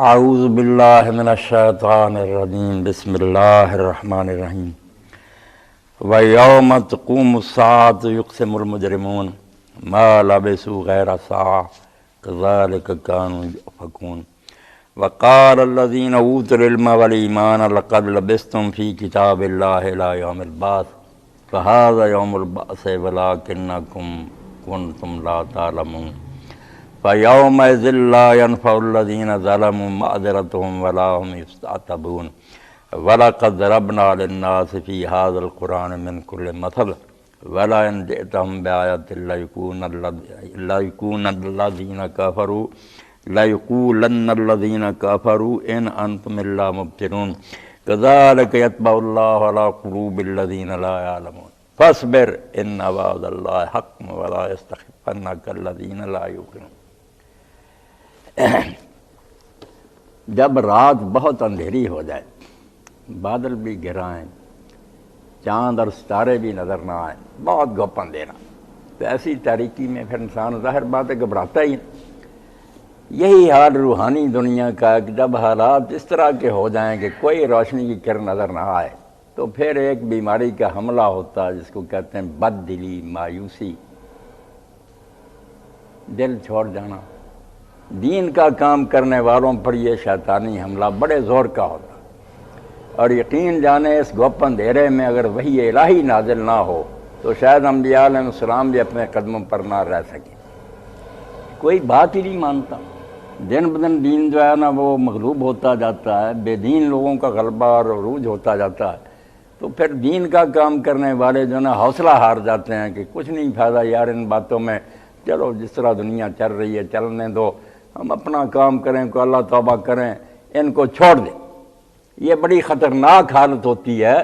اعوذ باللہ من الشیطان الرجیم بسم اللہ الرحمن الرحیم وَيَوْمَ تَقُومُ السَّاعَةُ يُقْسِمُ الْمُجْرِمُونَ مَا لَبِثُوا غَيْرَ سَاعَةٍ كَذَلِكَ كَانُوا يُؤْفَكُونَ وَقَالَ الَّذِينَ أُوتُوا الْعِلْمَ وَالْإِيمَانَ لَقَدْ لَبِثْتُمْ فِي كِتَابِ اللَّهِ إِلَى يَوْمِ الْبَعْثِ فَهَذَا يَوْمُ الْبَعْثِ وَلَكِنَّكُمْ كُنْتُمْ لَا تَعْلَمُونَ فَيَوْمَئِذٍ لَّا يَنفَعُ الَّذِينَ ظَلَمُوا مَعْذِرَتُهُمْ وَلَا هُمْ يُسْتَعْتَبُونَ وَلَقَدْ ضَرَبْنَا لِلنَّاسِ فِي هَذَا الْقُرْآنِ مِنْ كُلِّ مَثَلٍ وَلَئِنْ جِئْتَهُمْ بِآيَةٍ لَيَقُولَنَّ الَّذِينَ كَفَرُوا إِنْ أَنْتُمْ إِلَّا مُبْطِلُونَ كَذَلِكَ يَطْبَعُ اللَّهُ عَلَى قُلُوبِ الَّذِينَ لَا يَعْلَمُونَ فَاصْبِرْ إِنَّ وَعْدَ اللَّهِ حَقٌّ وَلَا يَسْتَخِفَّنَّكَ الَّذِينَ لَا يُوقِنُونَ۔ جب رات بہت اندھیری ہو جائے، بادل بھی گرائیں، چاند اور ستارے بھی نظر نہ آئیں، بہت گھپ اندھیرا، تو ایسی تاریکی میں پھر انسان ظاہر بات ہے گھبراتا ہی نہیں۔ یہی حال روحانی دنیا کا ہے کہ جب حالات اس طرح کے ہو جائیں کہ کوئی روشنی کی کرن نظر نہ آئے تو پھر ایک بیماری کا حملہ ہوتا ہے جس کو کہتے ہیں بد دلی، مایوسی، دل چھوڑ جانا۔ دین کا کام کرنے والوں پر یہ شیطانی حملہ بڑے زور کا ہوتا، اور یقین جانے اس گھپ اندھیرے میں اگر وحی الہی نازل نہ ہو تو شاید انبیاء علیہ السلام بھی اپنے قدموں پر نہ رہ سکیں۔ کوئی بات ہی نہیں مانتا، دن بدن دین جو ہے نا وہ مغلوب ہوتا جاتا ہے، بے دین لوگوں کا غلبہ اور عروج ہوتا جاتا ہے، تو پھر دین کا کام کرنے والے جو نا حوصلہ ہار جاتے ہیں کہ کچھ نہیں فائدہ یار ان باتوں میں، چلو جس طرح دنیا چل رہی ہے چلنے دو، ہم اپنا کام کریں، کو اللہ توبہ کریں، ان کو چھوڑ دیں۔ یہ بڑی خطرناک حالت ہوتی ہے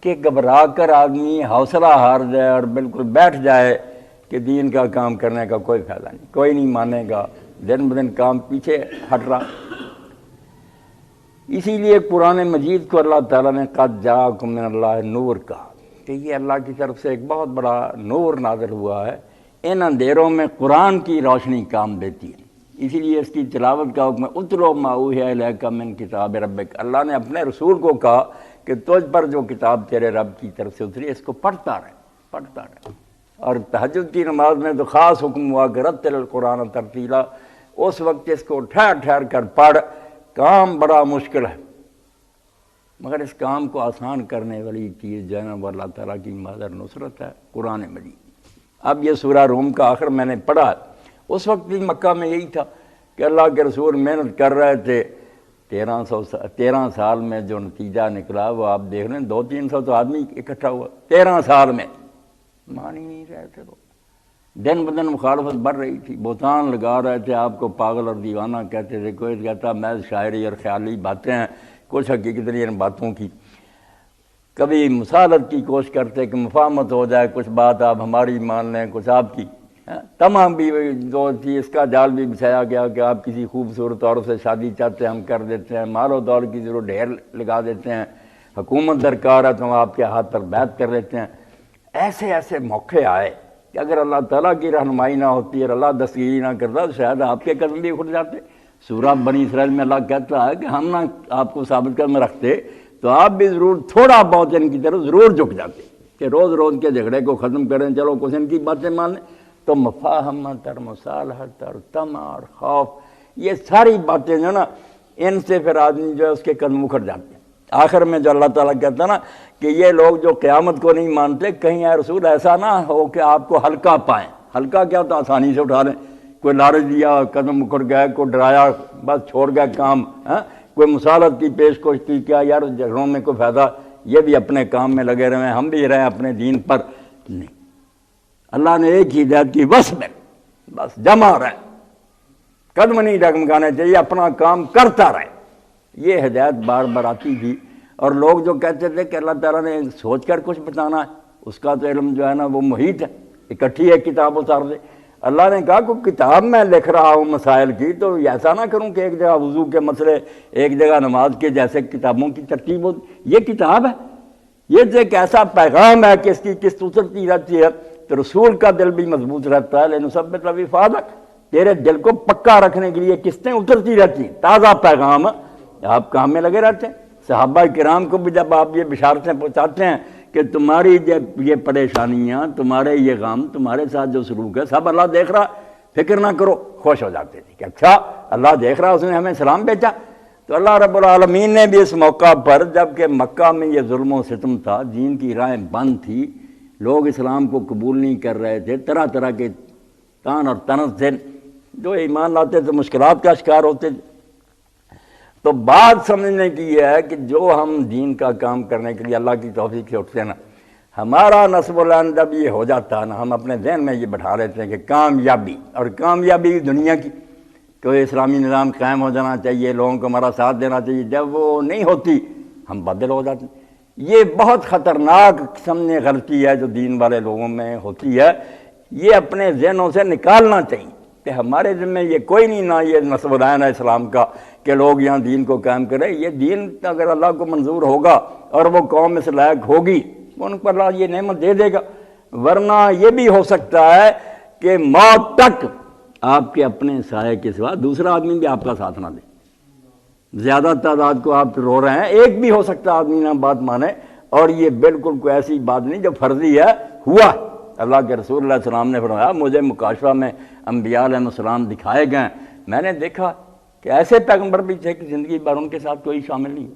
کہ گھبرا کر آدمی حوصلہ ہار جائے اور بالکل بیٹھ جائے کہ دین کا کام کرنے کا کوئی فائدہ نہیں، کوئی نہیں مانے گا، دن بدن کام پیچھے ہٹ رہا۔ اسی لیے قرآن مجید کو اللہ تعالیٰ نے قد جاءکم من اللہ نور کہا کہ یہ اللہ کی طرف سے ایک بہت بڑا نور نازل ہوا ہے، ان اندھیروں میں قرآن کی روشنی کام دیتی ہے۔ اسی لیے اس کی تلاوت کا حکم ہے اتلو ما اوحی الیک من کتاب ربک۔ اللہ نے اپنے رسول کو کہا کہ تجھ پر جو کتاب تیرے رب کی طرف سے اتری اس کو پڑھتا رہے، پڑھتا رہے۔ اور تہجد کی نماز میں تو خاص حکم ہوا کہ رتل القرآن ترتیلا، اس وقت اس کو ٹھہر ٹھہر کر پڑھ، کام بڑا مشکل ہے مگر اس کام کو آسان کرنے والی چیز جو ہے نا وہ اللہ تعالیٰ کی مادر نصرت ہے، قرآن مجید۔ اب یہ سورہ روم کا آخر میں نے پڑھا، اس وقت بھی مکہ میں یہی تھا کہ اللہ کے رسول محنت کر رہے تھے، 13 سال میں جو نتیجہ نکلا وہ آپ دیکھ رہے ہیں، 200-300 تو آدمی اکٹھا ہوا 13 سال میں، مان ہی نہیں رہے تھے وہ۔ دن بدن مخالفت بڑھ رہی تھی، بہتان لگا رہے تھے، آپ کو پاگل اور دیوانہ کہتے تھے، کوئی کہتا محض شاعری اور خیالی باتیں ہیں، کچھ حقیقت نہیں ان باتوں کی۔ کبھی مسالت کی کوشش کرتے کہ مفاہمت ہو جائے، کچھ بات آپ ہماری مان لیں، کچھ آپ کی، تمام بھی جو تھی اس کا جال بھی بچھایا گیا کہ آپ کسی خوبصورت عورت سے شادی چاہتے ہیں ہم کر دیتے ہیں، مال و دولت کی ضرور ڈھیر لگا دیتے ہیں، حکومت درکار ہے تو ہم آپ کے ہاتھ پر بیعت کر لیتے ہیں۔ ایسے ایسے موقع آئے کہ اگر اللہ تعالیٰ کی رہنمائی نہ ہوتی اور اللہ دستگیری نہ کرتا تو شاید آپ کے قدم بھی اٹھ جاتے۔ سورہ بنی اسرائیل میں اللہ کہتا ہے کہ ہم نہ آپ کو ثابت قدم رکھتے تو آپ بھی ضرور تھوڑا بہت ان کی طرف ضرور جھک جاتے کہ روز روز کے جھگڑے کو ختم کریں، چلو کچھ ان کی باتیں مان لیں۔ تو مفاہمت اور مصالحت اور طمع اور خوف، یہ ساری باتیں جو نا ان سے پھر آدمی جو ہے اس کے قدم اکھڑ جاتے ہیں۔ آخر میں جو اللہ تعالیٰ کہتا ہے نا کہ یہ لوگ جو قیامت کو نہیں مانتے، کہیں اے رسول ایسا نہ ہو کہ آپ کو ہلکا پائیں۔ ہلکا کیا تو آسانی سے اٹھا لیں، کوئی لالچ دیا قدم اکھڑ گئے، کوئی ڈرایا بس چھوڑ گیا کام، کوئی مصالحت کی پیشکش کی کیا یار جھگڑوں میں کوئی فائدہ، یہ بھی اپنے کام میں لگے رہے، ہم بھی رہیں اپنے دین پر، نہیں۔ اللہ نے ایک ہی ہدایت کی، بس جمع رہے، قدم نہیں ڈگمگانے چاہیے، اپنا کام کرتا رہے۔ یہ ہدایت بار بار آتی تھی، اور لوگ جو کہتے تھے کہ اللہ تعالیٰ نے سوچ کر کچھ بتانا ہے، اس کا تو علم جو ہے نا وہ محیط ہے، اکٹھی ہے کتاب اتار دے۔ اللہ نے کہا کہ کتاب میں لکھ رہا ہوں مسائل کی، تو ایسا نہ کروں کہ ایک جگہ وضو کے مسئلے، ایک جگہ نماز کے، جیسے کتابوں کی ترتیب ہوتی، یہ کتاب ہے، یہ تو ایک ایسا پیغام ہے کہ اس کی قسط اترتی رہتی ہے، تو رسول کا دل بھی مضبوط رہتا ہے، لنثبت بہ فؤادک، تیرے دل کو پکا رکھنے کے لیے قسطیں اترتی رہتی ہیں، تازہ پیغام آپ کام میں لگے رہتے ہیں۔ صحابہ کرام کو بھی جب آپ یہ بشارتیں پہنچاتے ہیں کہ تمہاری یہ پریشانیاں، تمہارے یہ غم، تمہارے ساتھ جو سلوک ہے سب اللہ دیکھ رہا، فکر نہ کرو، خوش ہو جاتے تھے کہ اچھا اللہ دیکھ رہا، اس نے ہمیں سلام بھیجا۔ تو اللہ رب العالمین نے بھی اس موقع پر، جب کہ مکہ میں یہ ظلم و ستم تھا، دین کی راہیں بند تھی، لوگ اسلام کو قبول نہیں کر رہے تھے، طرح طرح کے تان اور طنز تھے، جو ایمان لاتے تھے مشکلات کا شکار ہوتے تھے۔ تو بات سمجھنے کی یہ ہے کہ جو ہم دین کا کام کرنے کے لیے اللہ کی توفیق سے اٹھتے ہیں نا، ہمارا نصب العین جب یہ ہو جاتا ہے نا، ہم اپنے ذہن میں یہ بٹھا لیتے ہیں کہ کامیابی، اور کامیابی دنیا کی، کہ اسلامی نظام قائم ہو جانا چاہیے، لوگوں کو ہمارا ساتھ دینا چاہیے، جب وہ نہیں ہوتی ہم بدل ہو جاتے ہیں۔ یہ بہت خطرناک سمجھنے غلطی ہے جو دین والے لوگوں میں ہوتی ہے، یہ اپنے ذہنوں سے نکالنا چاہیے کہ ہمارے ذمہ یہ کوئی نہیں، نہ یہ نصب العین ہے اسلام کا کہ لوگ یہاں دین کو قائم کریں۔ یہ دین اگر اللہ کو منظور ہوگا اور وہ قوم اس لائق ہوگی، ان پر اللہ یہ نعمت دے دے گا، ورنہ یہ بھی ہو سکتا ہے کہ موت تک آپ کے اپنے سائے کے سوا دوسرا آدمی بھی آپ کا ساتھ نہ دے۔ زیادہ تعداد کو آپ رو رہے ہیں، ایک بھی ہو سکتا آدمی نہ بات مانے، اور یہ بالکل کوئی ایسی بات نہیں جو فرضی ہے، ہوا۔ اللہ کے رسول علیہ السلام نے فرمایا مجھے مکاشفہ میں انبیاء علیہ السلام دکھائے گئے، میں نے دیکھا کہ ایسے پیغمبر بھی تھے کہ زندگی بھر ان کے ساتھ کوئی شامل نہیں،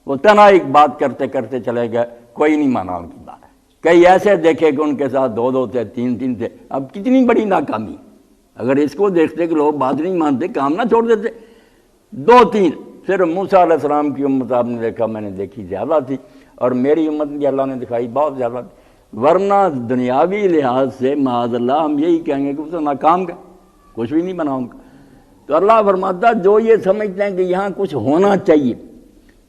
وہ تنہا ایک بات کرتے کرتے چلے گئے، کوئی نہیں مانا ان کی بات۔ کئی ایسے دیکھے کہ ان کے ساتھ دو دو تھے، تین تین تھے، اب کتنی بڑی ناکامی اگر اس کو دیکھتے کہ لوگ بات نہیں مانتے، کام نہ چھوڑ دیتے۔ دو تین، پھر موسیٰ علیہ السلام کی امت آپ نے دیکھا، میں نے دیکھی زیادہ تھی، اور میری امت بھی اللہ نے دکھائی بہت زیادہ تھی، ورنہ دنیاوی لحاظ سے معاذ اللہ ہم یہی کہیں گے کہ وہ تو ناکام گئے، کچھ بھی نہیں بنا ان کا۔ تو اللہ فرماتا جو یہ سمجھتے ہیں کہ یہاں کچھ ہونا چاہیے،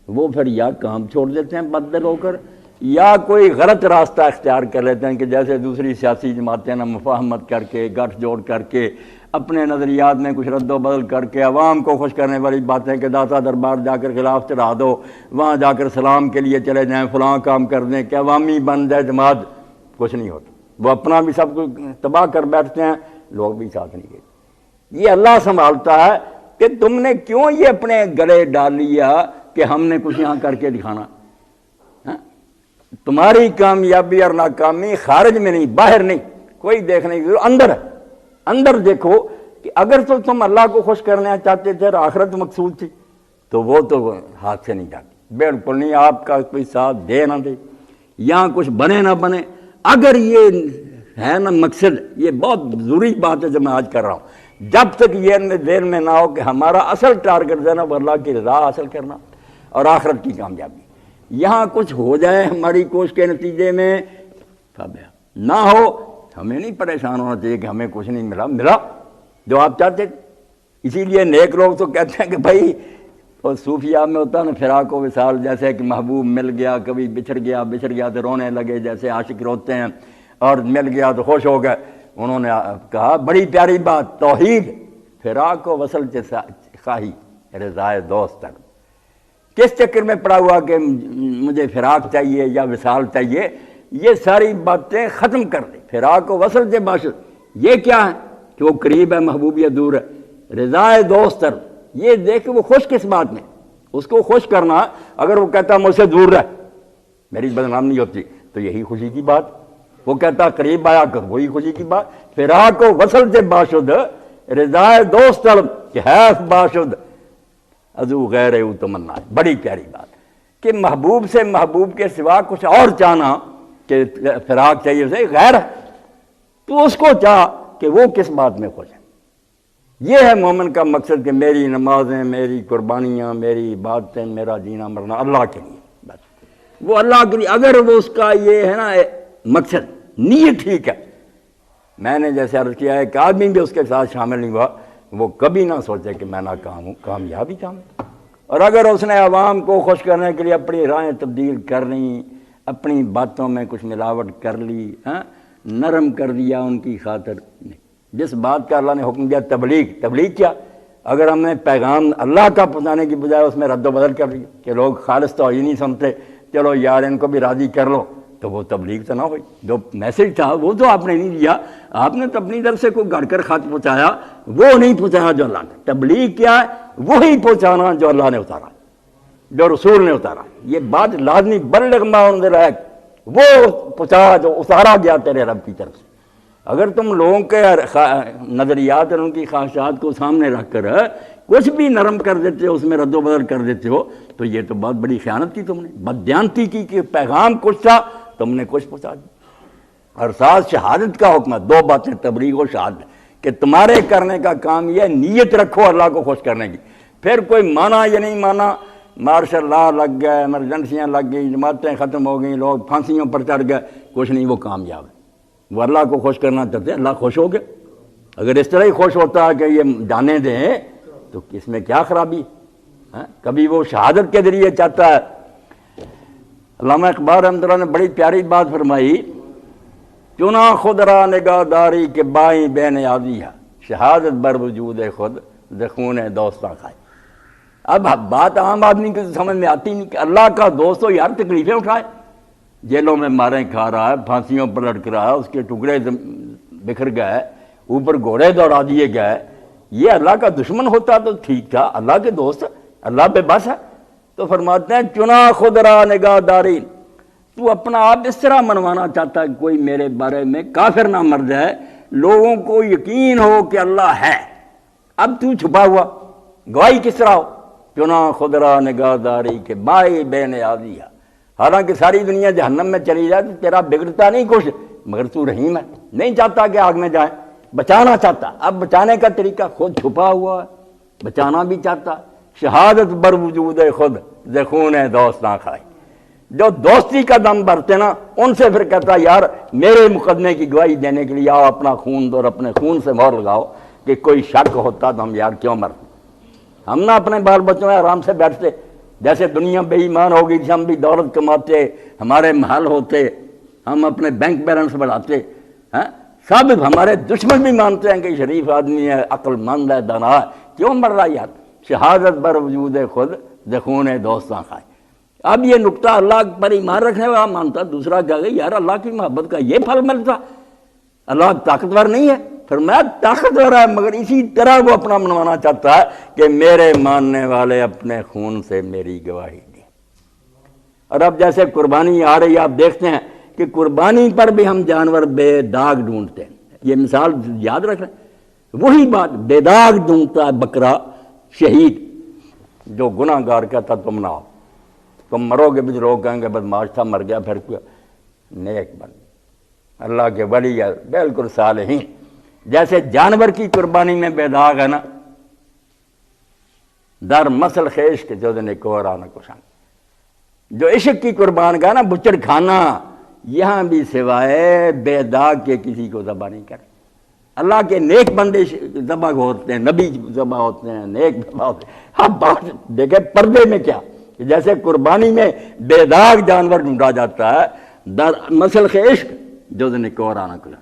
وہ پھر یا کام چھوڑ دیتے ہیں بدل ہو کر، یا کوئی غلط راستہ اختیار کر لیتے ہیں کہ جیسے دوسری سیاسی جماعتیں نا، مفاہمت کر کے، گٹھ جوڑ کر کے، اپنے نظریات میں کچھ رد و بدل کر کے، عوام کو خوش کرنے والی باتیں کہ داتا دربار جا کر خلاف چڑھا دو، وہاں جا کر سلام کے لیے چلے جائیں، فلاں کام کر دیں کہ عوامی بن جائے جماعت، کچھ نہیں ہوتا، وہ اپنا بھی سب کچھ تباہ کر بیٹھتے ہیں، لوگ بھی ساتھ نہیں گئے۔ یہ اللہ سنبھالتا ہے کہ تم نے کیوں یہ اپنے گلے ڈال لیا کہ ہم نے کچھ یہاں کر کے دکھانا۔ تمہاری کامیابی اور ناکامی خارج میں نہیں، باہر نہیں، کوئی دیکھنے کی ضرورت، اندر ہے۔ اندر دیکھو کہ اگر تو تم اللہ کو خوش کرنا چاہتے تھے اور آخرت مقصود تھی تو وہ تو ہاتھ سے نہیں جاتی، بالکل نہیں، آپ کا کوئی ساتھ دے نہ دے، یہاں کچھ بنے نہ بنے، اگر یہ ہے نا مقصد، یہ بہت ضروری بات ہے جو میں آج کر رہا ہوں، جب تک یہ دین میں نہ ہو کہ ہمارا اصل ٹارگٹ جو ہے نا وہ اللہ کی رضا حاصل کرنا اور آخرت کی کامیابی، یہاں کچھ ہو جائے ہماری کوشش کے نتیجے میں نہ ہو، ہمیں نہیں پریشان ہونا چاہیے کہ ہمیں کچھ نہیں ملا، ملا جو آپ چاہتے تھے۔ اسی لیے نیک لوگ تو کہتے ہیں کہ بھائی، اور صوفیہ میں ہوتا ہے نا فراق و وصال، جیسے کہ محبوب مل گیا، کبھی بچھڑ گیا تو رونے لگے، جیسے عاشق روتے ہیں، اور مل گیا تو خوش ہو گئے۔ انہوں نے کہا بڑی پیاری بات، توحید فراق و وصل خواہی رضائے دوست تک، کس چکر میں پڑا ہوا کہ مجھے فراق چاہیے یا وصال چاہیے، یہ ساری باتیں ختم کر دیں۔ فراق و وصل سے باشد یہ کیا ہے کہ وہ قریب ہے، محبوب یا دور ہے، رضائے دوست تر، یہ دیکھ وہ خوش کس بات میں، اس کو خوش کرنا، اگر وہ کہتا مجھ سے دور رہ میری بدنامی ہوتی تو یہی خوشی کی بات، وہ کہتا قریب آیا کر وہی خوشی کی بات۔ فراق و وصل سے باشد رضائے دوست تر کہ حیف باشد ازو غیر او تمنا، بڑی پیاری بات کہ محبوب سے محبوب کے سوا کچھ اور چاہنا کہ فراق چاہیے اسے غیر ہے، تو اس کو چاہ کہ وہ کس بات میں خوش ہے۔ یہ ہے مومن کا مقصد کہ میری نمازیں، میری قربانیاں، میری عبادتیں، میرا جینا مرنا اللہ کے لیے، بس وہ اللہ کے لیے۔ اگر وہ اس کا یہ ہے نا مقصد، نیت ٹھیک ہے، میں نے جیسے عرض کیا ہے کہ آدمی بھی اس کے ساتھ شامل نہیں ہوا، وہ کبھی نہ سوچے کہ میں ناکام ہوں، کامیابی چاہوں۔ اور اگر اس نے عوام کو خوش کرنے کے لیے اپنی رائیں تبدیل کر لی، اپنی باتوں میں کچھ ملاوٹ کر لی، نرم کر دیا ان کی خاطر، نہیں، جس بات کا اللہ نے حکم دیا تبلیغ کیا، اگر ہم نے پیغام اللہ کا پہنچانے کی بجائے اس میں رد و بدل کر لیا کہ لوگ خالص تو ہی نہیں سمجھتے، چلو یار ان کو بھی راضی کر لو، تو وہ تبلیغ تو نہ ہوئی. جو میسج تھا وہ تو آپ نے نہیں دیا, آپ نے تو اپنی طرف سے کوئی گھر کر خط پہنچایا, وہ نہیں پہنچایا جو اللہ نے. تبلیغ کیا ہے؟ وہی پہنچانا جو اللہ نے اتارا, جو رسول نے اتارا. یہ بات لازمی بلغ ما انزل الیک, وہ پہنچا جو اتارا گیا تیرے رب کی طرف سے. اگر تم لوگوں کے نظریات اور ان کی خواہشات کو سامنے رکھ کر کچھ بھی نرم کر دیتے ہو, اس میں رد و بدل کر دیتے ہو, تو یہ تو بہت بڑی خیانت کی تم نے, بددیانتی کی کہ پیغام کچھ تھا, تم نے کچھ پہنچا دیا. اور ساتھ شہادت کا حکم ہے. دو باتیں تبلیغ و شہادت کہ تمہارے کرنے کا کام یہ نیت رکھو اللہ کو خوش کرنے کی. پھر کوئی مانا یا نہیں مانا, مارشل لا لگ گئے, ایمرجنسیاں لگ گئی, جماعتیں ختم ہو گئیں, لوگ پھانسیوں پر چڑھ گئے, کچھ نہیں, وہ کامیاب ہے. وہ اللہ کو خوش کرنا چاہتے ہیں, اللہ خوش ہو گئے. اگر اس طرح ہی خوش ہوتا ہے کہ یہ جانے دیں تو اس میں کیا خرابی. کبھی وہ شہادت کے ذریعے چاہتا ہے. علامہ اقبال رحمۃ اللہ نے بڑی پیاری بات فرمائی, چنا خود را نگاہ داری کے بائیں بے نیازی ہے, شہادت بر وجود خود زخون دوستاں کھائے. اب بات عام آدمی کو سمجھ میں آتی نہیں کہ اللہ کا دوست ہو یار, تکلیفیں اٹھائے, جیلوں میں ماریں کھا رہا ہے, پھانسیوں پر لٹک رہا ہے, اس کے ٹکڑے بکھر گئے, اوپر گھوڑے دوڑا دیے گئے. یہ اللہ کا دشمن ہوتا تو ٹھیک تھا, اللہ کے دوست اللہ پہ بس ہے. تو فرماتے ہیں چنا خود را نگاہ داری, تو اپنا آپ اس طرح منوانا چاہتا ہے کہ کوئی میرے بارے میں کافر نہ مر جائے, لوگوں کو یقین ہو کہ اللہ ہے. اب تو چھپا ہوا, گواہی کس طرح ہو؟ چنا خود را نگاہ داری کے بائی بے نیازی ہے. حالانکہ ساری دنیا جہنم میں چلی جائے تو تیرا بگڑتا نہیں کچھ, مگر تو رحیم ہے, نہیں چاہتا کہ آگ میں جائے, بچانا چاہتا. اب بچانے کا طریقہ خود چھپا ہوا ہے, بچانا بھی چاہتا. شہادت بر وجود خود زخون دوست نہ کھائے. جو دوستی کا دم بھرتے نا, ان سے پھر کہتا یار میرے مقدمے کی گواہی دینے کے لیے آؤ, اپنا خون دو اور اپنے خون سے مہر لگاؤ کہ کوئی شک ہوتا تو ہم یار کیوں مرتے. ہم نہ اپنے بال بچوں میں آرام سے بیٹھتے, جیسے دنیا بے ایمان ہو گئی تھی, ہم بھی دولت کماتے, ہمارے محل ہوتے, ہم اپنے بینک بیلنس بڑھاتے. سب ہمارے دشمن بھی مانتے ہیں کہ شریف آدمی ہے, عقل مند ہے, دانا ہے, کیوں مر رہا یار. شہادت بر وجود خود زخون دوستاں کھائے. اب یہ نقطہ اللہ پر ایمان رکھنے والا مانتا, دوسرا کہا گئی یار اللہ کی محبت کا یہ پھل ملتا, اللہ طاقتور نہیں ہے. فرمایا طاقتور ہے, مگر اسی طرح وہ اپنا منوانا چاہتا ہے کہ میرے ماننے والے اپنے خون سے میری گواہی دیں. اور اب جیسے قربانی آ رہی ہے, آپ دیکھتے ہیں کہ قربانی پر بھی ہم جانور بے داغ ڈھونڈتے ہیں. یہ مثال یاد رکھ رہے ہیں, وہی بات, بے داغ ڈھونڈتا ہے بکرا شہید. جو گناہ گار کہتا تم نہ ہو, تم مرو گے بھی لوگ کہیں گے بدماش تھا, مر گیا, پھر نیک بن اللہ کے ولی ہے, بالکل صالحین. جیسے جانور کی قربانی میں بے داغ ہے نا, در مسل خیش کے جو دن کو رانا کشان. جو عشق کی قربان کا نا بچڑ کھانا, یہاں بھی سوائے بے داغ کے کسی کو ذبح نہیں کرے. اللہ کے نیک بندے ذبح ہوتے ہیں, نبی ذبح ہوتے ہیں, نیک ذبح ہوتے ہیں. اب بات دیکھیں پردے میں کیا, جیسے قربانی میں بے داغ جانور ڈھونڈا جاتا ہے, در مسل خیش جو دن کو رانا کشان.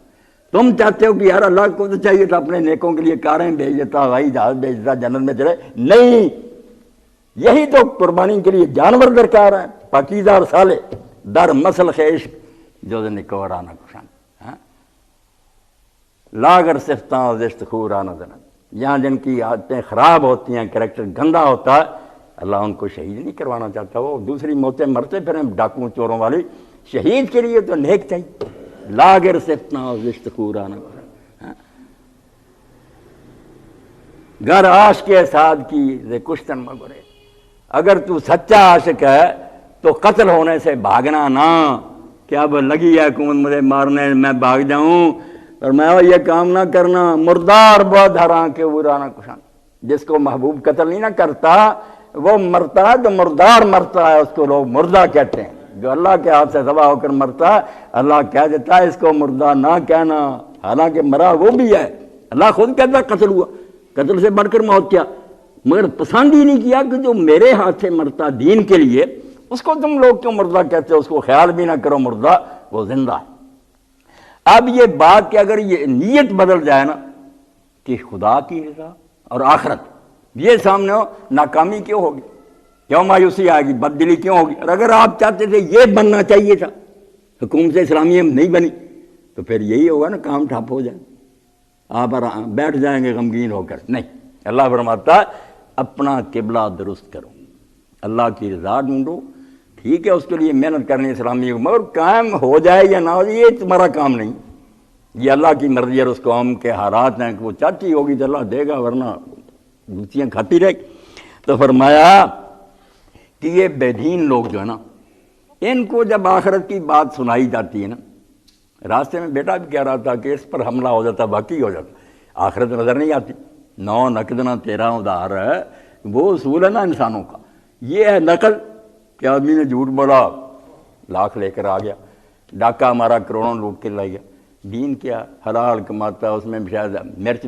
تم چاہتے ہو کہ یار اللہ کو تو چاہیے تھا اپنے نیکوں کے لیے کاریں بھیج دیتا, ہوائی جہاز بھیج دیتا, جنت میں چلے. نہیں, یہی تو قربانی کے لیے جانور درکار ہیں, پاکیزہ اور صالح. در مسل خیش جو دن کو رانا کشان. لاگر صفتاں زشت خورانا زنن, یہاں جن کی عادتیں خراب ہوتی ہیں, کریکٹر گندا ہوتا ہے, اللہ ان کو شہید نہیں کروانا چاہتا. وہ دوسری موتیں مرتے پھر ہیں ڈاکوں چوروں والی. شہید کے لیے تو نیک چاہیے. لاگر صفتاں زشت خورانا گر عاشق سعد کی ز کشتن مگرے. اگر تو سچا عاشق ہے تو قتل ہونے سے بھاگنا نہ, کہ اب لگی ہے حکومت مجھے مارنے, میں بھاگ جاؤں. اور میں یہ کام نہ کرنا. مردار بہت ہراں کے ورانا کشان. جس کو محبوب قتل نہیں نہ کرتا وہ مرتا ہے, تو مردار مرتا ہے, اس کو لوگ مردہ کہتے ہیں. جو اللہ کے ہاتھ سے ذبح ہو کر مرتا ہے, اللہ کہہ دیتا ہے اس کو مردہ نہ کہنا, حالانکہ مرا وہ بھی ہے. اللہ خود کہتا ہے قتل ہوا, قتل سے بڑھ کر موت کیا, مگر پسند ہی نہیں کیا کہ جو میرے ہاتھ سے مرتا دین کے لیے, اس کو تم لوگ کیوں مردہ کہتے ہو. اس کو خیال بھی نہ کرو مردہ, وہ زندہ ہے. اب یہ بات کہ اگر یہ نیت بدل جائے نا کہ خدا کی رضا اور آخرت یہ سامنے ہو, ناکامی کیوں ہوگی, کیوں مایوسی آئے گی, بددلی کیوں ہوگی. اور اگر آپ چاہتے تھے یہ بننا چاہیے تھا حکومت اسلامیہ نہیں بنی تو پھر یہی ہوگا نا، کام ٹھپ ہو جائے، آپ بیٹھ جائیں گے غمگین ہو کر۔ نہیں، اللہ فرماتا ہے اپنا قبلہ درست کرو، اللہ کی رضا ڈھونڈو۔ ٹھیک ہے، اس کے لیے محنت کرنی اسلامی، مگر قائم ہو جائے یا نہ ہو جائے یہ تمہارا کام نہیں، یہ اللہ کی مرضی ہے۔ اس قوم کے حالات ہیں کہ وہ چاہتی ہوگی تو اللہ دے گا، ورنہ دوسیاں کھاتی رہے گی۔ تو فرمایا کہ یہ بے دین لوگ جو ہے نا، ان کو جب آخرت کی بات سنائی جاتی ہے نا، راستے میں بیٹا بھی کہہ رہا تھا کہ اس پر حملہ ہو جاتا، واقعی ہو جاتا، آخرت نظر نہیں آتی۔ 9 نقدنا 13 ادھار ہے، وہ اصول ہے نا انسانوں کا، یہ ہے نقل کہ آدمی نے جھوٹ بولا، لاکھ لے کر آ گیا، ڈاکہ ہمارا کروڑوں لوٹ کے لے گیا۔ دین کیا حلال کماتا، اس میں شاید مرچ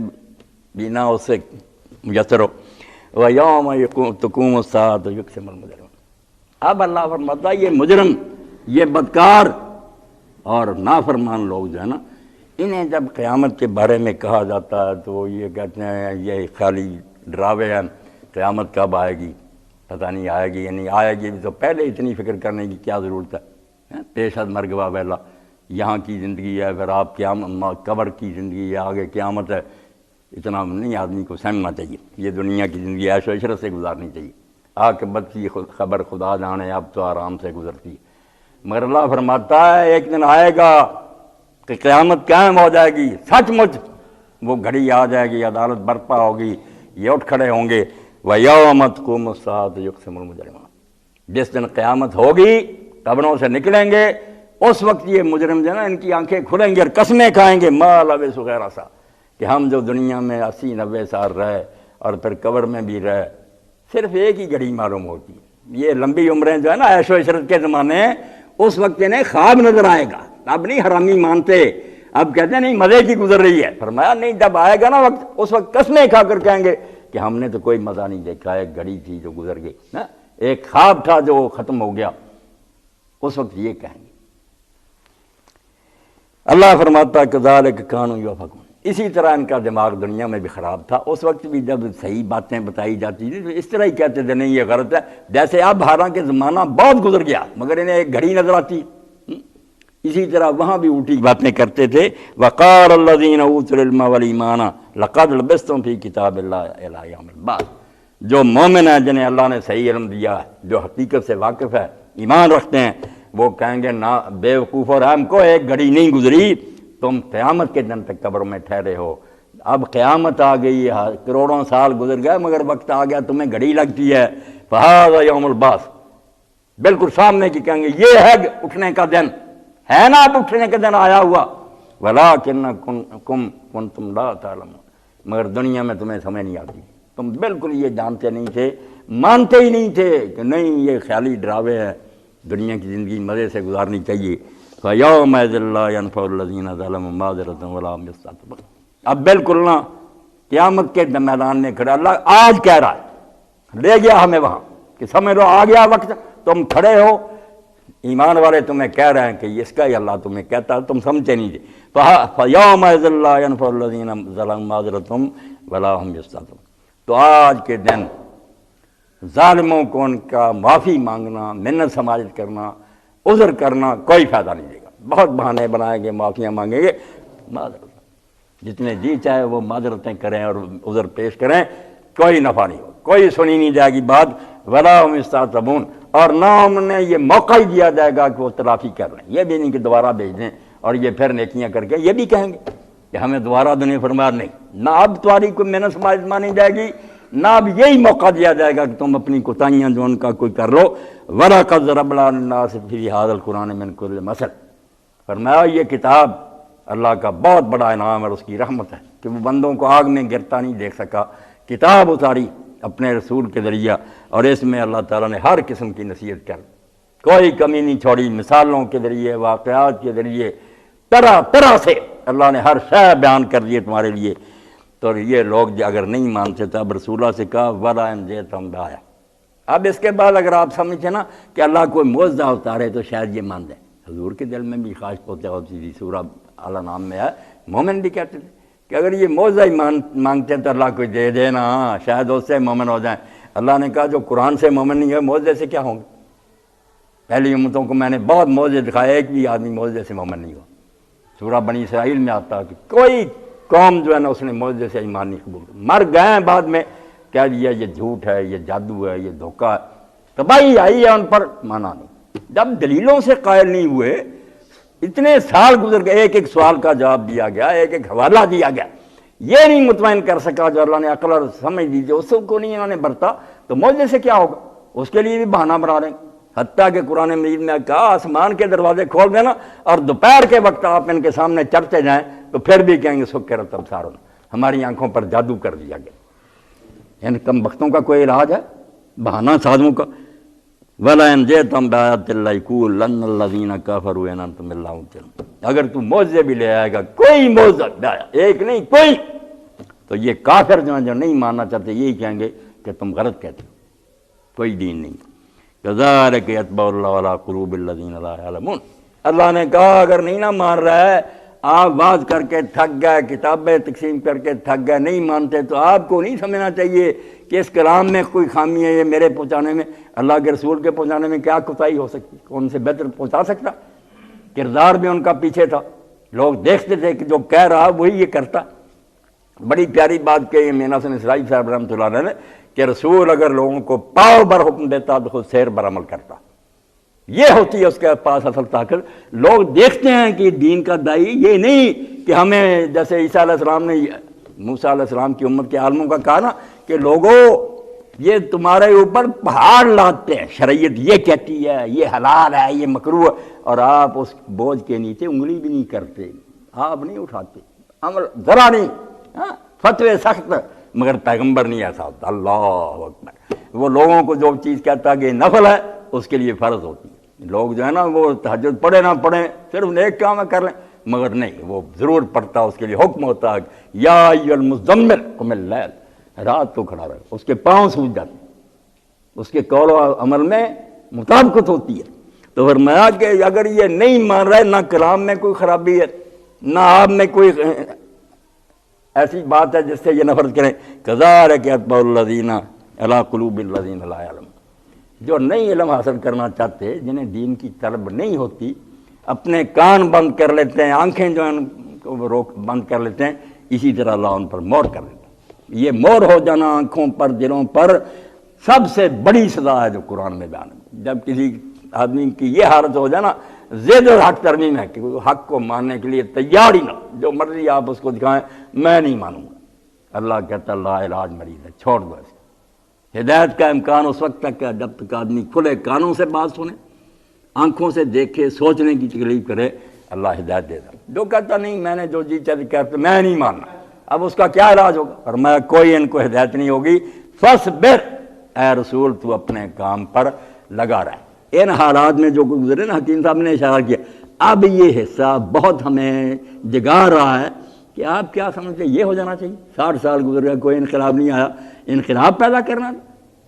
بینا اس سے میسر ہو۔ وَيَوْمَ تَقُومُ السَّاعَةُ يُقْسِمُ الْمُجْرِمُونَ۔ اب اللہ فرماتا ہے یہ مجرم، یہ بدکار اور نافرمان لوگ جو ہے نا، انہیں جب قیامت کے بارے میں کہا جاتا ہے تو یہ کہتے ہیں یہ خالی ڈراوے ہیں، قیامت کب آئے گی، پتہ نہیں آئے گی یا نہیں آئے گی، تو پہلے اتنی فکر کرنے کی کیا ضرورت ہے؟ پیش از مرگ و ویلا، یہاں کی زندگی ہے، پھر آپ قبر کی زندگی ہے، آگے قیامت ہے، اتنا نہیں آدمی کو سمجھنا چاہیے۔ یہ دنیا کی زندگی عیش و عشرت سے گزارنی چاہیے، عاقبت کی خبر خدا جانے، اب تو آرام سے گزرتی ہے۔ مگر اللہ فرماتا ہے ایک دن آئے گا کہ قیامت قائم ہو جائے گی، سچ مچ وہ گھڑی آ جائے گی، عدالت برپا ہوگی، یہ اٹھ کھڑے ہوں گے۔ وَيَوْمَ تَقُومُ السَّاعَةُ يُقْسِمُ الْمُجْرِمُونَ۔ جس دن قیامت ہوگی، قبروں سے نکلیں گے، اس وقت یہ مجرم جو ہے نا، ان کی آنکھیں کھلیں گے اور قسمیں کھائیں گے، ما لبثوا غیر ساعۃ، کہ ہم جو دنیا میں 80-90 سال رہے اور پھر قبر میں بھی رہے، صرف ایک ہی گھڑی معلوم ہوتی ہے۔ یہ لمبی عمریں جو ہے نا عیش و عشرت کے زمانے، اس وقت انہیں خواب نظر آئے گا، اب نہیں حرامی مانتے، اب کہتے ہیں نہیں مزے کی گزر رہی ہے۔ فرمایا نہیں، جب آئے گا نا وقت، اس وقت قسمیں کھا کر کہیں گے کہ ہم نے تو کوئی مزہ نہیں دیکھا، ایک گھڑی تھی جو گزر گئی نا، ایک خواب تھا جو ختم ہو گیا، اس وقت یہ کہیں گے۔ اللہ فرماتا کذالک کانوا یؤفکون، اسی طرح ان کا دماغ دنیا میں بھی خراب تھا، اس وقت بھی جب صحیح باتیں بتائی جاتی تھیں تو اس طرح ہی کہتے تھے نہیں یہ غلط ہے، جیسے اب حالانکہ زمانہ بہت گزر گیا مگر انہیں ایک گھڑی نظر آتی، اسی طرح وہاں بھی الٹی باتیں کرتے تھے۔ وقال الذین اوتوا العلم والایمان لقد لبثتم فی کتاب اللہ الی یوم البعث، جو مومن ہیں جنہیں اللہ نے صحیح علم دیا ہے، جو حقیقت سے واقف ہے، ایمان رکھتے ہیں، وہ کہیں گے نہ بے وقوف اور ہم کو ایک گھڑی نہیں گزری، تم قیامت کے دن تک قبر میں ٹھہرے ہو، اب قیامت آ گئی، کروڑوں سال گزر گئے مگر وقت آ گیا تمہیں گھڑی لگتی ہے۔ فہذا یوم البعث، بالکل سامنے کی کہیں گے یہ ہے اٹھنے کا دن، ہے نا اب اٹھنے کا دن آیا ہوا۔ ولکنکم کنتم لا تعلمون، مگر دنیا میں تمہیں سمجھ نہیں آتی، تم بالکل یہ جانتے نہیں تھے، مانتے ہی نہیں تھے کہ نہیں یہ خیالی ڈراوے ہے، دنیا کی زندگی مزے سے گزارنی چاہیے۔ فَيَوْمَئِذٍ لَّا يَنفَعُ الَّذِينَ ظَلَمُوا مَعْذِرَتُهُمْ وَلَا هُمْ يَسْتَعْتَبُونَ۔ اب بالکل نہ، قیامت کے میدان میں کھڑا اللہ آج کہہ رہا ہے، لے گیا ہمیں وہاں کہ سمجھ لو آ گیا وقت، تم کھڑے ہو، ایمان والے تمہیں کہہ رہے ہیں کہ اس کا ہی اللہ تمہیں کہتا ہے، تم سمجھتے نہیں تھے۔ فَيَوْمَئِذٍ لَّا يَنفَعُ الَّذِينَ ظَلَمُوا مَعْذِرَتُهُمْ وَلَا هُمْ يَسْتَعْتَبُونَ۔ تو آج کے دن ظالموں کو ان کا معافی مانگنا، منت سماجت کرنا، عذر کرنا کوئی فائدہ نہیں دے گا، بہت بہانے بنائیں گے، معافیاں مانگیں گے، معذرت جتنے جی چاہے وہ معذرتیں کریں اور عذر پیش کریں، کوئی نفع نہیں ہوگا، کوئی سنی نہیں جائے گی بات۔ وَلَا هُمْ يَسْتَعْتَبُونَ، اور نہ انہیں یہ موقع ہی دیا جائے گا کہ وہ تلافی کر لیں، یہ بھی نہیں کہ دوبارہ بھیج دیں اور یہ پھر نیکیاں کر کے یہ بھی کہیں گے کہ ہمیں دوبارہ دنیا فرمایا نہیں، نہ اب تمہاری کوئی محنت سماجت مانی جائے گی، نہ اب یہی موقع دیا جائے گا کہ تم اپنی کوتاہیاں جو ان کا کوئی کر لو۔ وَلَقَدْ ضَرَبْنَا لِلنَّاسِ فِي هَذَا الْقُرْآنِ مِنْ كُلِّ مَثَلٍ، فرمایا یہ کتاب اللہ کا بہت بڑا انعام اور اس کی رحمت ہے کہ وہ بندوں کو آگ میں گرتا نہیں دیکھ سکا، کتاب اتاری اپنے رسول کے ذریعہ، اور اس میں اللہ تعالیٰ نے ہر قسم کی نصیحت کر، کوئی کمی نہیں چھوڑی، مثالوں کے ذریعے، واقعات کے ذریعے، طرح طرح سے اللہ نے ہر شے بیان کر دیے تمہارے لیے۔ تو یہ لوگ اگر نہیں مانتے تو اب رسول اللہ سے کہا وَلَا إِن جِئْتَهُم بِآيَةٍ، اب اس کے بعد اگر آپ سمجھیں نا کہ اللہ کوئی معجزہ اتارے تو شاید یہ مان دیں۔ حضور کے دل میں بھی خواہش ہوتی تھی، سورہ اعلیٰ نام میں ہے، مومن بھی کہتے تھے کہ اگر یہ معجزہ ہی مانگتے ہیں تو اللہ کوئی دے دے نا، شاید اس سے مومن ہو جائیں۔ اللہ نے کہا جو قرآن سے مومن نہیں ہے معجزے سے کیا ہوں گے؟ پہلی امتوں کو میں نے بہت معجزے دکھائے، ایک بھی آدمی معجزے سے مومن نہیں ہوا۔ سورہ بنی اسرائیل میں آتا کہ کوئی قوم جو ہے نا اس نے معجزے سے ایمان نہیں قبول کیا، مر گئے ہیں بعد میں کہہ دیا یہ جھوٹ ہے، یہ جادو ہے، یہ دھوکہ ہے، تباہی آئی ہے ان پر، مانا نہیں۔ جب دلیلوں سے قائل نہیں ہوئے، اتنے سال گزر گئے، ایک ایک سوال کا جواب دیا گیا، ایک ایک حوالہ دیا گیا، یہ نہیں مطمئن کر سکا جو اللہ نے عقل اور سمجھ دی جو اس کو نہیں انہوں نے برتا، تو معجزے سے کیا ہوگا؟ اس کے لیے بھی بہانہ بنا رہے ہیں۔ حتیٰ کہ قرآن مجید میں کہا آسمان کے دروازے کھول دینا اور دوپہر کے وقت آپ ان کے سامنے چڑھتے جائیں تو پھر بھی کہیں گے سکرت ابصارنا، ہماری آنکھوں پر جادو کر دیا گیا۔ ان کم بختوں کا کوئی علاج ہے؟ بہانہ سازوں کا۔ وَلَئِنْ جِئْتَمْ بِآيَاتِ اللَّهِ يَقُولَنَّ الَّذِينَ كَفَرُوا إِنْ أَنْتُمْ إِلَّا مُبْطِلُونَ، اگر تو معجزے بھی لے آئے گا، کوئی معجزہ لایا، ایک نہیں کوئی، تو یہ کافر جو ہیں جو نہیں ماننا چاہتے یہی کہیں گے کہ تم غلط کہتے ہو، کوئی دین نہیں۔ كَذَلِكَ يَطْبَعُ اللَّهُ عَلَىٰ قُلُوبِ الَّذِينَ لَا يَعْلَمُونَ، اللہ نے کہا اگر نہیں نہ مان رہا ہے، آپ بات کر کے تھک گئے، کتابیں تقسیم کر کے تھک گئے، نہیں مانتے، تو آپ کو نہیں سمجھنا چاہیے کہ اس کلام میں کوئی خامی ہے، یہ میرے پہنچانے میں، اللہ کے رسول کے پہنچانے میں کیا کوتاہی ہو سکتی؟ کون سے بہتر پہنچا سکتا؟ کردار بھی ان کا پیچھے تھا، لوگ دیکھتے تھے کہ جو کہہ رہا وہی یہ کرتا۔ بڑی پیاری بات کہی امین حسن اسرائی صاحب رحمۃ اللہ علیہ نے کہ رسول اگر لوگوں کو پاؤ بر حکم دیتا تو خود سیر بر عمل کرتا، یہ ہوتی ہے اس کے پاس اصل طاقت۔ لوگ دیکھتے ہیں کہ دین کا دائی یہ نہیں کہ ہمیں جیسے عیسیٰ علیہ السلام نے موسیٰ علیہ السلام کی امت کے عالموں کا کہا نا کہ لوگوں یہ تمہارے اوپر پہاڑ لاتے ہیں، شریعت یہ کہتی ہے یہ حلال ہے یہ مکروہ ہے، اور آپ اس بوجھ کے نیچے انگلی بھی نہیں کرتے، آپ نہیں اٹھاتے، عمل ذرا نہیں، فتوے سخت، مگر پیغمبر نہیں ایسا ہوتا۔ اللہ اکبر، وہ لوگوں کو جو چیز کہتا ہے کہ نفل ہے اس کے لیے فرض ہوتی ہے۔ لوگ جو ہے نا وہ تہجد پڑھے نہ پڑھیں، صرف نیک کام کر لیں، مگر نہیں، وہ ضرور پڑھتا، اس کے لیے حکم ہوتا ہے یا ایھا المزمل قم اللیل، رات کو کھڑا رہے، اس کے پاؤں سوج جاتے، اس کے قول و عمل میں مطابقت ہوتی ہے۔ تو فرمایا کہ اگر یہ نہیں مان رہا ہے، نہ کلام میں کوئی خرابی ہے، نہ آپ میں کوئی ایسی بات ہے جس سے یہ نفرت کریں، کذالک یطبع الذین علی قلوب الذین لا یعلمون، جو نہیں علم حاصل کرنا چاہتے، جنہیں دین کی طلب نہیں ہوتی، اپنے کان بند کر لیتے ہیں، آنکھیں جو ہیں کو بند کر لیتے ہیں، اسی طرح اللہ ان پر مور کر لیتا ہے۔ یہ مور ہو جانا آنکھوں پر، دلوں پر، سب سے بڑی سزا ہے جو قرآن میں بیان ہے۔ جب کسی آدمی کی یہ حالت ہو جائے نا، زید الحق ترمیم ہے کہ وہ حق کو ماننے کے لیے تیار ہی نہ، جو مرضی آپ اس کو دکھائیں میں نہیں مانوں گا، اللہ کہتا لا علاج مریض ہے، چھوڑ دو اسے۔ ہدایت کا امکان اس وقت تک ہے جب تک آدمی کھلے کانوں سے بات سنے، آنکھوں سے دیکھے، سوچنے کی تکلیف کرے، اللہ ہدایت دے گا۔ جو کہتا نہیں میں نے جو جی چاہے کہتا میں نہیں ماننا، اب اس کا کیا علاج ہوگا؟ فرمایا کوئی ان کو ہدایت نہیں ہوگی، فاصبر، اے رسول تو اپنے کام پر لگا رہے۔ ان حالات میں جو گزرے نا، حکیم صاحب نے اشارہ کیا، اب یہ حصہ بہت ہمیں جگا رہا ہے کہ آپ کیا سمجھتے یہ ہو جانا چاہیے؟ 60 سال گزر گئے، کوئی انقلاب نہیں آیا، انقلاب پیدا کرنا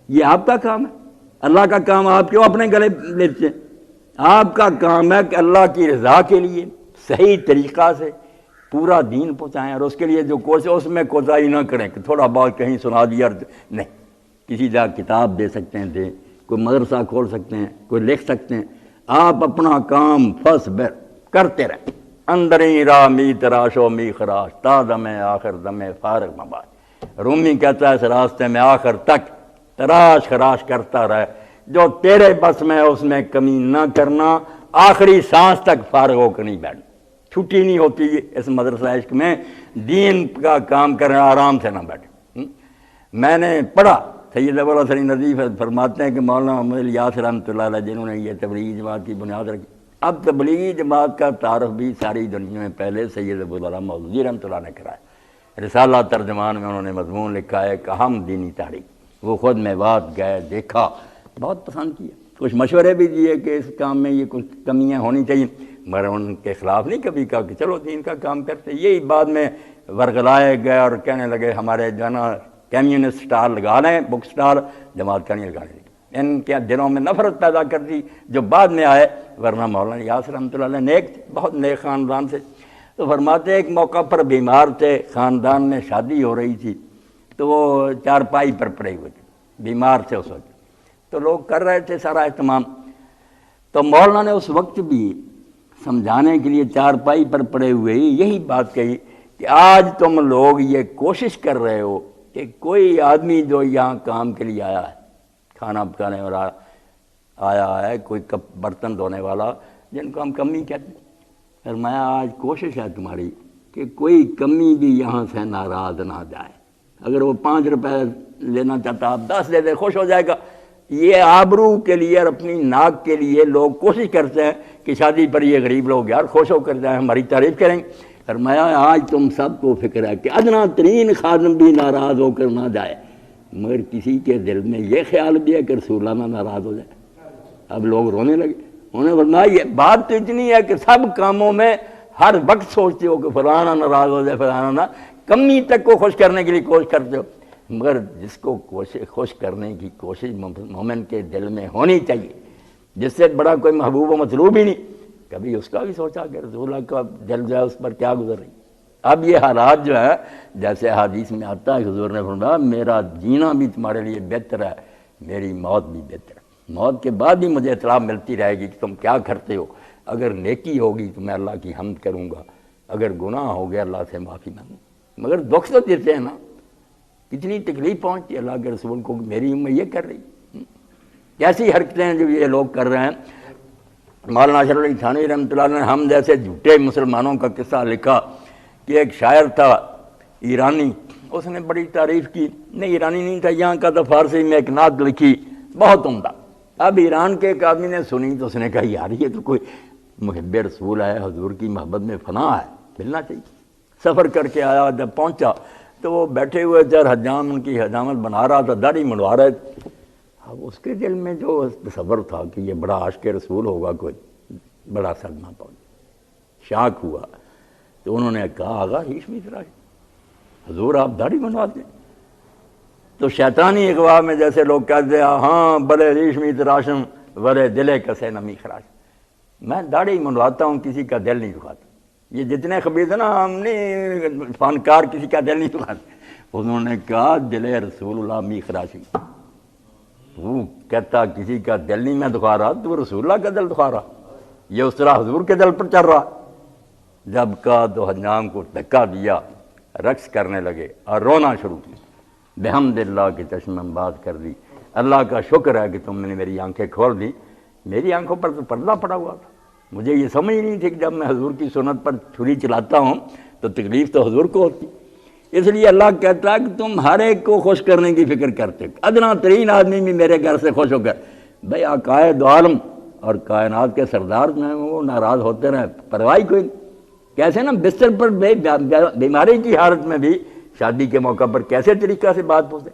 یہ آپ کا کام ہے، اللہ کا کام آپ کیوں اپنے گلے لیتے ہیں؟ آپ کا کام ہے کہ اللہ کی رضا کے لیے صحیح طریقہ سے پورا دین پہنچائیں، اور اس کے لیے جو کوشش اس میں کوتاہی نہ کریں کہ تھوڑا بہت کہیں سنا دیا، نہیں، کسی جگہ کتاب دے سکتے ہیں دے، کوئی مدرسہ کھول سکتے ہیں، کوئی لکھ سکتے ہیں، آپ اپنا کام فصبر کرتے رہیں، اندر ہی راہ می تراش و می خراش تا دم آخر دم فارغ مباد۔ رومی کہتا ہے اس راستے میں آخر تک تراش خراش کرتا رہے، جو تیرے بس میں اس میں کمی نہ کرنا، آخری سانس تک فارغ ہو کر نہیں بیٹھنا، چھٹی نہیں ہوتی اس مدرسہ عشق میں، دین کا کام کرنا، آرام سے نہ بیٹھے۔ میں نے پڑھا، سید ابو الحسن ندوی فرماتے ہیں کہ مولانا محمد الیاس رحمۃ اللہ علیہ جنہوں نے یہ تبلیغی جماعت کی بنیاد رکھی، اب تبلیغی جماعت کا تعارف بھی ساری دنیا میں پہلے سید ابو العلا مودودی رحمۃ اللہ نے کرایا۔ رسالہ ترجمان میں انہوں نے مضمون لکھا ہے کہ اہم دینی تاریخ، وہ خود میوات گئے، دیکھا، بہت پسند کیا، کچھ مشورے بھی دیے کہ اس کام میں یہ کچھ کمیاں ہونی چاہیے، مگر ان کے خلاف نہیں کبھی کہا کہ چلو دین کا کام کرتے۔ یہی بعد میں ورغلائے گئے اور کہنے لگے ہمارے جو ہے نا کمیونسٹ اسٹال لگا لیں، بک اسٹال، جماعت کا نہیں لگانے لگے۔ ان کے دلوں میں نفرت پیدا کر دی جو بعد میں آئے، ورنہ مولانا یاس رحمۃ اللہ علیہ نیک تھے، بہت نیک خاندان سے۔ تو فرماتے ایک موقع پر بیمار تھے، خاندان میں شادی ہو رہی تھی، تو وہ چارپائی پر پڑے ہوئے تھے، بیمار تھے اس وقت، تو لوگ کر رہے تھے سارا اہتمام، تو مولانا نے اس وقت بھی سمجھانے کے لیے چارپائی پر پڑے ہوئے یہی بات کہی کہ آج تم لوگ یہ کوشش کر رہے ہو کہ کوئی آدمی جو یہاں کام کے لیے آیا ہے، کھانا پکانے والا آیا ہے، کوئی کپ برتن دھونے والا، جن کو ہم کمی کہتے ہیں، فرمایا آج کوشش ہے تمہاری کہ کوئی کمی بھی یہاں سے ناراض نہ جائے، اگر وہ 5 روپے لینا چاہتا آپ 10 دے دے، خوش ہو جائے گا۔ یہ آبرو کے لیے اور اپنی ناک کے لیے لوگ کوشش کرتے ہیں کہ شادی پر یہ غریب لوگ یار خوش ہو کر جائیں، ہماری تعریف کریں گے۔ فرمایا آج تم سب کو فکر ہے کہ ادنا ترین خادم بھی ناراض ہو کر نہ جائے، مگر کسی کے دل میں یہ خیال بھی ہے کہ رسول اللہ ناراض ہو جائے۔ اب لوگ رونے لگے، انہیں فرمایا یہ بات تو اتنی ہے کہ سب کاموں میں ہر وقت سوچتے ہو کہ فلانا ناراض ہو جائے، فلانا نہ، کمی تک کو خوش کرنے کے لیے کوشش کرتے ہو، مگر جس کو خوش کرنے کی کوشش مومن کے دل میں ہونی چاہیے، جس سے بڑا کوئی محبوب و مطلوب ہی نہیں، کبھی اس کا بھی سوچا کہ رسول اللہ کا دل جو ہے اس پر کیا گزر رہی۔ اب یہ حالات جو ہے جیسے حدیث میں آتا ہے، حضور نے فرمایا میرا جینا بھی تمہارے لیے بہتر ہے، میری موت بھی بہتر ہے، موت کے بعد بھی مجھے اطلاع ملتی رہے گی کہ تم کیا کرتے ہو، اگر نیکی ہوگی تو میں اللہ کی حمد کروں گا، اگر گناہ ہو گیا اللہ سے معافی مانگوں، مگر دکھ تو دیتے ہیں نا، کتنی تکلیف پہنچتی ہے اللہ کے رسول کو، میری امت یہ کر رہی، کیسی حرکتیں ہیں جو یہ لوگ کر رہے ہیں۔ مولانا اشرف علی تھانوی رحمۃ اللہ نے ہم جیسے جھوٹے مسلمانوں کا قصہ لکھا کہ ایک شاعر تھا ایرانی، اس نے بڑی تعریف کی، نہیں ایرانی نہیں تھا یہاں کا، تو فارسی میں ایک نعت لکھی بہت عمدہ۔ اب ایران کے ایک آدمی نے سنی تو اس نے کہا یار یہ تو کوئی محب رسول ہے، حضور کی محبت میں فنا ہے، ملنا چاہیے۔ سفر کر کے آیا، جب پہنچا تو وہ بیٹھے ہوئے تھے، حجام ان کی حجامت بنا رہا تھا، داڑھی منڈوا رہے تھے۔ اب اس کے دل میں جو تصور تھا کہ یہ بڑا عاشق رسول ہوگا، کوئی بڑا صدمہ پہنچا، شاک ہوا، تو انہوں نے کہا آغا ریشمی تراش حضور آپ داڑھی بنواتے ہیں؟ تو شیطانی اغوا میں جیسے لوگ کہتے ہیں ہاں بڑے ریشمی تراشم بڑے دلے کسے نمی خراش، میں داڑھی منڈواتا ہوں، کسی کا دل نہیں دکھاتا، یہ جتنے خبیث ہیں نا ہم نہیں فنکار کسی کا دل نہیں دکھاتے۔ انہوں نے کہا دل رسول اللہ می خراشی، وہ کہتا کسی کا دل نہیں میں دکھا رہا، تو رسول اللہ کا دل دکھا رہا، یہ اس طرح حضور کے دل پر چل رہا۔ جب کہا تو حجام کو دھکا دیا، رقص کرنے لگے اور رونا شروع کیا، بحمد اللہ کی چشم بات کر دی، اللہ کا شکر ہے کہ تم نے میری آنکھیں کھول دی، میری آنکھوں پر تو پردہ پڑا ہوا تھا، مجھے یہ سمجھ نہیں تھی کہ جب میں حضور کی سنت پر چھری چلاتا ہوں تو تکلیف تو حضور کو ہوتی، اس لیے اللہ کہتا ہے کہ تم ہر ایک کو خوش کرنے کی فکر کرتے، ادنا ترین آدمی بھی میرے گھر سے خوش ہو کر، بھائی عقائد عالم اور کائنات کے سردار جو ہیں وہ ناراض ہوتے رہے، پرواہ کوئی نہیں۔ کیسے نا بستر پر بیماری کی حالت میں بھی شادی کے موقع پر کیسے طریقہ سے بات پوچھتے،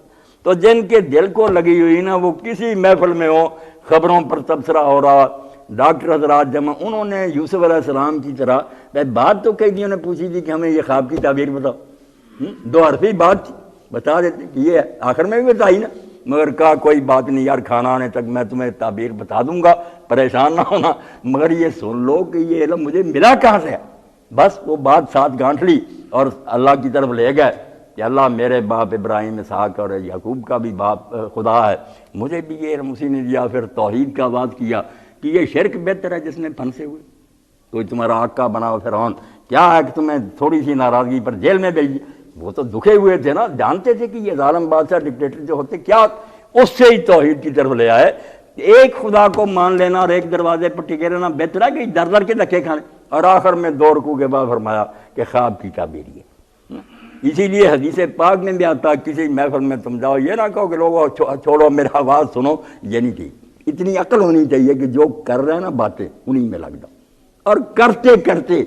تو جن کے دل کو لگی ہوئی نا وہ کسی محفل میں ہو، خبروں پر تبصرہ ہو رہا، ڈاکٹر حضرات جمع، انہوں نے یوسف علیہ السلام کی طرح بات تو قیدیوں نے پوچھی تھی کہ ہمیں یہ خواب کی تعبیر بتاؤ، 2 حرفی بات تھی، بتا دیتے کہ یہ ہے، آخر میں بھی بتائی نا، مگر کہا کوئی بات نہیں یار، کھانا آنے تک میں تمہیں تعبیر بتا دوں گا، پریشان نہ ہونا، مگر یہ سن لو کہ یہ علم مجھے ملا کہاں سے ہے۔ بس وہ بات ساتھ گانٹھ لی اور اللہ کی طرف لے گئے کہ اللہ میرے باپ ابراہیم اسحاق اور یعقوب کا بھی باپ خدا ہے، مجھے بھی یہ علم اسی نے دیا۔ پھر توحید کا بات کیا کہ یہ شرک بہتر ہے جس میں پھنسے ہوئے، کوئی تمہارا آقا بنا ہو فرعون، کیا ہے کہ تمہیں تھوڑی سی ناراضگی پر جیل میں بھیج، وہ تو دکھے ہوئے تھے نا، جانتے تھے کہ یہ ظالم بادشاہ ڈکٹیٹر جو ہوتے کیا، اس سے ہی توحید کی طرف لے آئے۔ ایک خدا کو مان لینا اور ایک دروازے پر ٹکے رہنا بہتر ہے کہ در در کے دھکے کھانے، اور آخر میں 2 رکوع کے بعد فرمایا کہ خواب کی تعبیر ہے۔ اسی لیے حدیث پاک میں بھی آتا کسی محفل میں تم جاؤ یہ نہ کہو کہ لوگوں چھوڑو میرا آواز سنو، یہ نہیں ٹھیک، اتنی عقل ہونی چاہیے کہ جو کر رہے ہیں نا باتیں انہیں میں لگ جاؤ، اور کرتے کرتے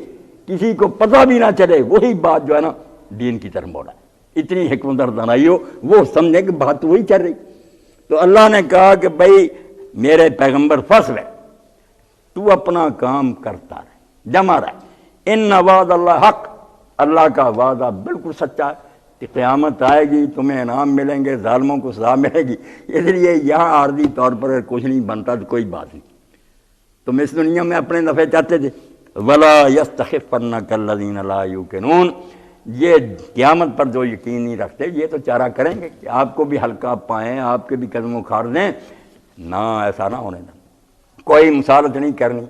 کسی کو پتہ بھی نہ چلے وہی بات جو ہے نا دین کی طرف موڑا، اتنی حکمت اور دانائی ہو، وہ سمجھے کہ بات وہی چل رہی۔ تو اللہ نے کہا کہ بھائی میرے پیغمبر فصل ہے، تو اپنا کام کرتا رہے، جمع رہے، ان وعد اللہ حق، اللہ کا وعدہ بالکل سچا ہے کہ قیامت آئے گی، تمہیں انعام ملیں گے، ظالموں کو سزا ملے گی، اس لیے یہاں عارضی طور پر کچھ نہیں بنتا تو کوئی بات نہیں، تم اس دنیا میں اپنے نفع چاہتے تھے، وَلَا يَسْتَخِفَّنَّكَ الَّذِينَ لَا يُوقِنُونَ، یہ قیامت پر جو یقین نہیں رکھتے یہ تو چارہ کریں گے کہ آپ کو بھی ہلکا پائیں، آپ کے بھی قدم اکھاڑ دیں، نہ ایسا نہ ہونے دیں، کوئی مسالت نہیں کرنی،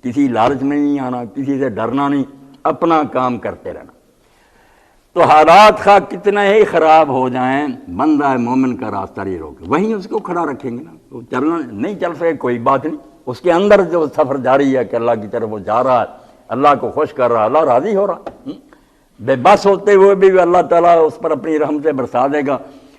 کسی لالچ میں نہیں آنا، کسی سے ڈرنا نہیں، اپنا کام کرتے رہنا۔ تو حالات خواہ کتنا ہی خراب ہو جائیں، بندہ مومن کا راستہ نہیں روکے، وہیں اس کو کھڑا رکھیں گے نا۔ وہ چلنا نہیں چل سکے کوئی بات نہیں، اس کے اندر جو سفر جاری ہے کہ اللہ کی طرف وہ جا رہا ہے، اللہ کو خوش کر رہا ہے، اللہ راضی ہو رہا، بے بس ہوتے ہوئے بھی اللہ تعالیٰ اس پر اپنی رحمت سے برسا دے گا۔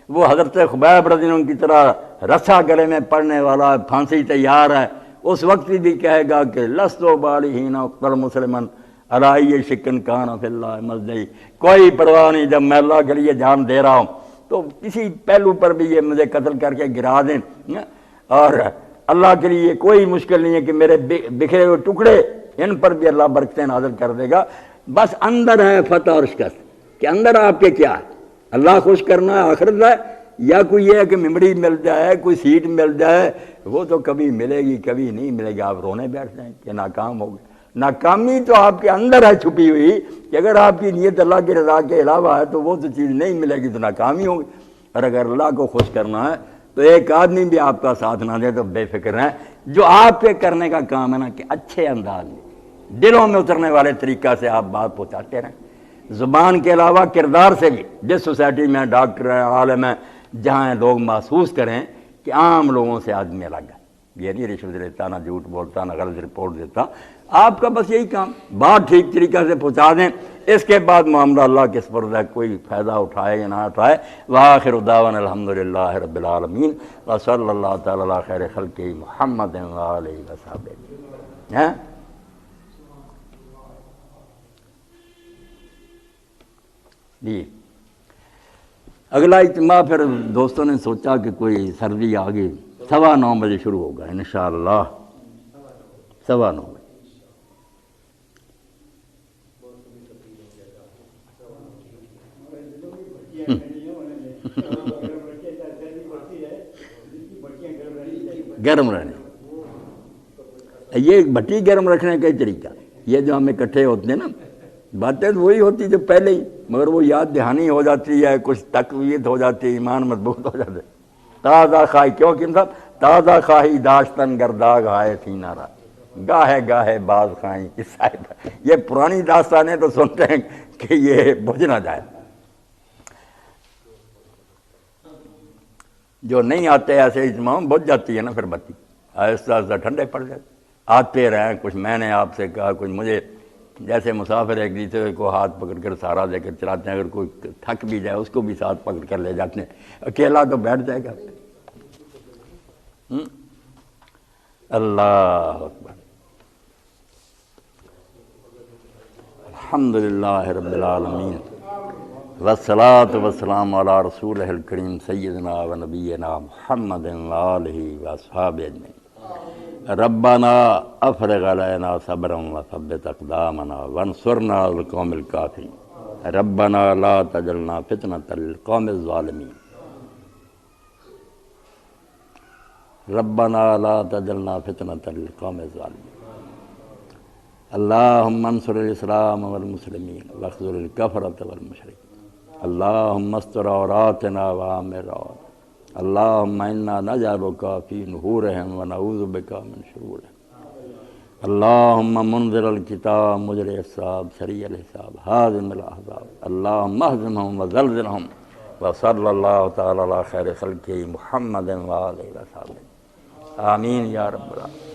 وہ حضرت خبیب رضی اللہ عنہ کی طرح رسا گلے میں پڑنے والا، پھانسی تیار ہے، اس وقت بھی کہے گا کہ لست بالحین اقتل مسلمن علی شکن کان فی اللہ مزدی، کوئی پرواہ نہیں، جب میں اللہ کے لیے جان دے رہا ہوں تو کسی پہلو پر بھی یہ مجھے قتل کر کے گرا دیں، اور اللہ کے لیے کوئی مشکل نہیں ہے کہ میرے بکھرے ہوئے ٹکڑے ان پر بھی اللہ برکتیں نازل کر دے گا۔ بس اندر ہے فتح اور شکست، کہ اندر آپ کے کیا ہے، اللہ خوش کرنا ہے، آخرت ہے، یا کوئی یہ ہے کہ میموری مل جائے، کوئی سیٹ مل جائے، وہ تو کبھی ملے گی کبھی نہیں ملے گی، آپ رونے بیٹھ جائیں کہ ناکام ہو گئے۔ ناکامی تو آپ کے اندر ہے چھپی ہوئی، کہ اگر آپ کی نیت اللہ کی رضا کے علاوہ ہے تو وہ تو چیز نہیں ملے گی تو ناکامی ہوگی۔ اور اگر اللہ کو خوش کرنا ہے تو ایک آدمی بھی آپ کا ساتھ نہ دے تو بے فکر ہیں۔ جو آپ کے کرنے کا کام ہے نا کہ اچھے انداز میں دلوں میں اترنے والے طریقہ سے آپ بات پہنچاتے رہیں، زبان کے علاوہ کردار سے بھی۔ جس سوسائٹی میں ڈاکٹر ہیں، عالم ہیں، جہاں لوگ محسوس کریں کہ عام لوگوں سے آدمی الگ ہے، یہ نہیں رشوت لیتا، نہ جھوٹ بولتا، نہ غلط رپورٹ دیتا، آپ کا بس یہی کام، بات ٹھیک طریقہ سے پہنچا دیں، اس کے بعد معاملہ اللہ کے سپرد ہے، کوئی فائدہ اٹھائے یا نہ اٹھائے۔ وآخر دعوانا الحمدللہ رب العالمین وصلی اللہ تعالی علی خیر خلقہ محمد وآلہ وصحبہ۔ جی اگلا اجتماع پھر دوستوں نے سوچا کہ کوئی سردی آگے 9:15 بجے شروع ہوگا انشاءاللہ، 9:15 بجے۔ گرم رہنے، یہ بھٹی گرم رکھنے کا ہی طریقہ، یہ جو ہم اکٹھے ہوتے ہیں نا، باتیں تو وہی ہوتی جو پہلے ہی، مگر وہ یاد دہانی ہو جاتی ہے، کچھ تقویت ہو جاتی ہے، ایمان مضبوط ہو جاتا ہے۔ تازہ خواہی، کیوں کہ صاحب تازہ خواہی داشتن گرداغ آئے تھی نارا، گاہے گاہے باز خواہی کی صاحب، یہ پرانی داستانیں تو سنتے ہیں کہ یہ بجھ نہ جائے۔ جو نہیں آتے ایسے اجتماع بجھ جاتی ہے نا پھر بتی، آہستہ آہستہ ٹھنڈے پڑ جاتے، آتے رہیں، کچھ میں نے آپ سے کہا، کچھ مجھے، جیسے مسافر ایک دوسرے کو ہاتھ پکڑ کر سہارا دے کر چلاتے ہیں، اگر کوئی تھک بھی جائے اس کو بھی ساتھ پکڑ کر لے جاتے ہیں، اکیلا تو بیٹھ جائے گا۔ اللہ اکبر، الحمدللہ رب العالمین والصلاة والسلام علی رسولہ الکریم سیدنا و نبینا محمد وآلہ واصحابہ اجمعین۔ ربنا افرغ علینا صبرا وثبت اقدامنا وانصرنا علی القوم الکافرین ربنا لا تجعلنا فتنة للقوم الظالمین ربنا لا تجعلنا فتنة للقوم الظالمین اللہم انصر الاسلام والمسلمین واخذل الکفرة والمشرکین اللہم استر عوراتنا وآمن روعاتنا اللہم انا نجعلک فی نحورہم ونعوذ بک من شرورہم اللہم منذر الکتاب مجری السحاب سریع الحساب حازم الاحزاب اللہم اہزمہم وزلزلہم وصلی اللہ تعالی علی خیر خلقہ محمد وآلہ وصحبہ آمین یا رب العالمین۔